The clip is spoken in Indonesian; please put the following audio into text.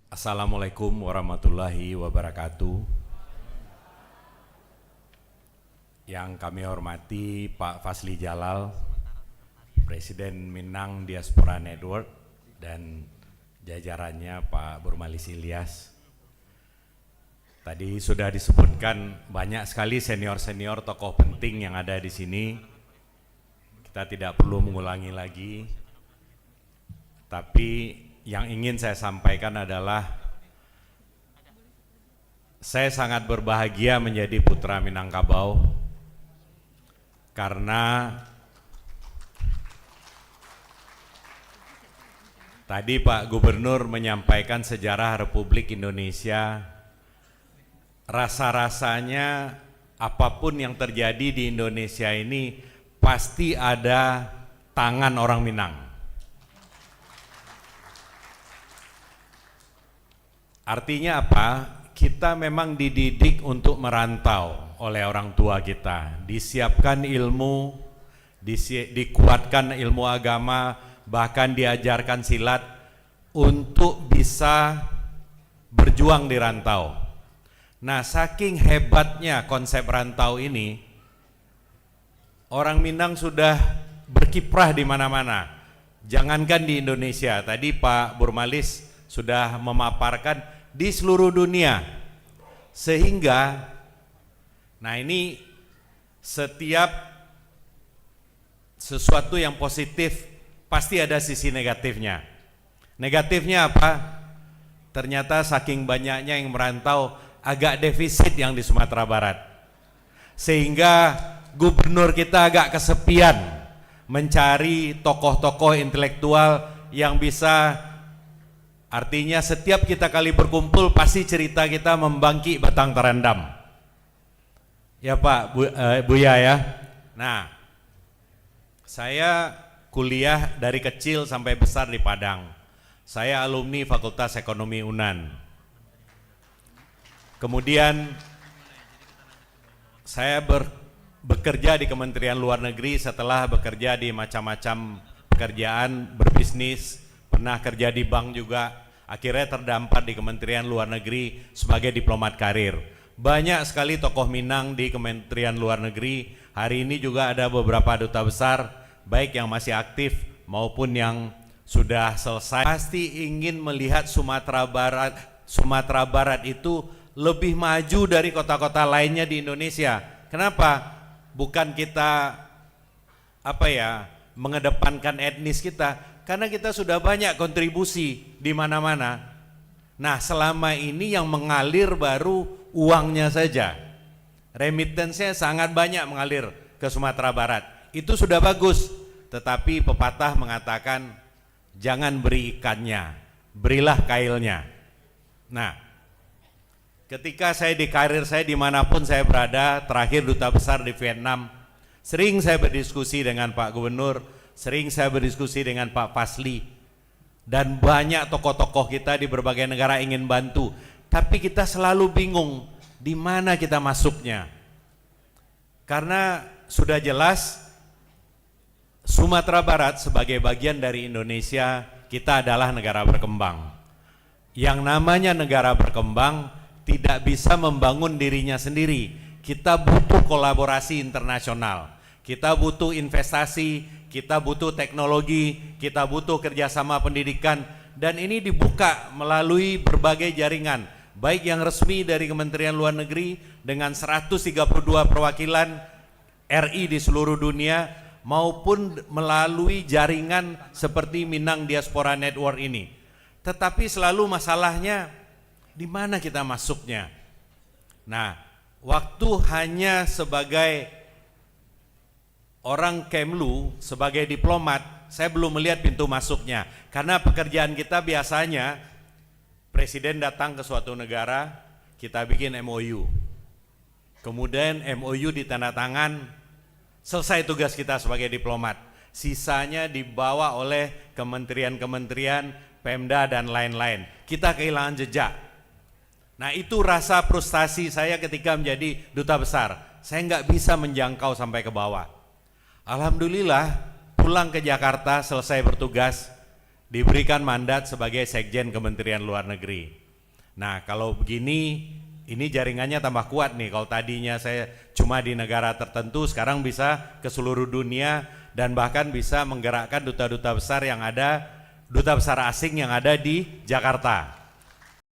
Assalamualaikum warahmatullahi wabarakatuh. Yang kami hormati Pak Fasli Jalal, Presiden Minang Diaspora Network, dan jajarannya Pak Burmalis Ilyas. Tadi sudah disebutkan banyak sekali senior-senior tokoh penting yang ada di sini. Kita tidak perlu mengulangi lagi. Tapi yang ingin saya sampaikan adalah saya sangat berbahagia menjadi putra Minangkabau karena tadi Pak Gubernur menyampaikan sejarah Republik Indonesia. Rasa-rasanya apapun yang terjadi di Indonesia ini pasti ada tangan orang Minang. Artinya apa? Kita memang dididik untuk merantau oleh orang tua kita. Disiapkan ilmu, dikuatkan ilmu agama, bahkan diajarkan silat untuk bisa berjuang di rantau. Nah, saking hebatnya konsep rantau ini, orang Minang sudah berkiprah di mana-mana. Jangankan di Indonesia, tadi Pak Burmalis sudah memaparkan di seluruh dunia. Sehingga, nah ini setiap sesuatu yang positif pasti ada sisi negatifnya. Negatifnya apa? Ternyata saking banyaknya yang merantau, agak defisit yang di Sumatera Barat. Sehingga gubernur kita agak kesepian mencari tokoh-tokoh intelektual yang bisa, artinya setiap kita kali berkumpul pasti cerita kita membangkit batang terendam. Ya Pak Buya ya. Nah, saya kuliah dari kecil sampai besar di Padang. Saya alumni Fakultas Ekonomi UNAN. Kemudian saya bekerja di Kementerian Luar Negeri setelah bekerja di macam-macam pekerjaan, berbisnis, pernah kerja di bank juga, akhirnya terdampar di Kementerian Luar Negeri sebagai diplomat karir. Banyak sekali tokoh Minang di Kementerian Luar Negeri. Hari ini juga ada beberapa duta besar, baik yang masih aktif maupun yang sudah selesai. Pasti ingin melihat Sumatera Barat itu lebih maju dari kota-kota lainnya di Indonesia. Kenapa? Bukan kita mengedepankan etnis kita, karena kita sudah banyak kontribusi di mana-mana. Nah, selama ini yang mengalir baru uangnya saja. Remittance-nya sangat banyak mengalir ke Sumatera Barat. Itu sudah bagus, tetapi pepatah mengatakan jangan beri ikannya, berilah kailnya. Nah, ketika saya di karir saya dimanapun saya berada, terakhir duta besar di Vietnam, sering saya berdiskusi dengan Pak Gubernur, sering saya berdiskusi dengan Pak Fasli, dan banyak tokoh-tokoh kita di berbagai negara ingin bantu, tapi kita selalu bingung di mana kita masuknya. Karena sudah jelas Sumatera Barat sebagai bagian dari Indonesia, kita adalah negara berkembang. Yang namanya negara berkembang tidak bisa membangun dirinya sendiri. Kita butuh kolaborasi internasional, kita butuh investasi, kita butuh teknologi, kita butuh kerjasama pendidikan, dan ini dibuka melalui berbagai jaringan, baik yang resmi dari Kementerian Luar Negeri dengan 132 perwakilan RI di seluruh dunia, maupun melalui jaringan seperti Minang Diaspora Network ini. Tetapi selalu masalahnya, di mana kita masuknya? Nah, waktu hanya sebagai orang Kemlu, sebagai diplomat, saya belum melihat pintu masuknya. Karena pekerjaan kita biasanya, presiden datang ke suatu negara, kita bikin MOU. Kemudian MOU ditandatangan, selesai tugas kita sebagai diplomat. Sisanya dibawa oleh kementerian-kementerian, Pemda, dan lain-lain. Kita kehilangan jejak. Nah, itu rasa frustasi saya ketika menjadi duta besar. Saya nggak bisa menjangkau sampai ke bawah. Alhamdulillah pulang ke Jakarta selesai bertugas, diberikan mandat sebagai Sekjen Kementerian Luar Negeri. Nah, kalau begini, ini jaringannya tambah kuat nih. Kalau tadinya saya cuma di negara tertentu, sekarang bisa ke seluruh dunia dan bahkan bisa menggerakkan duta-duta besar yang ada, duta besar asing yang ada di Jakarta.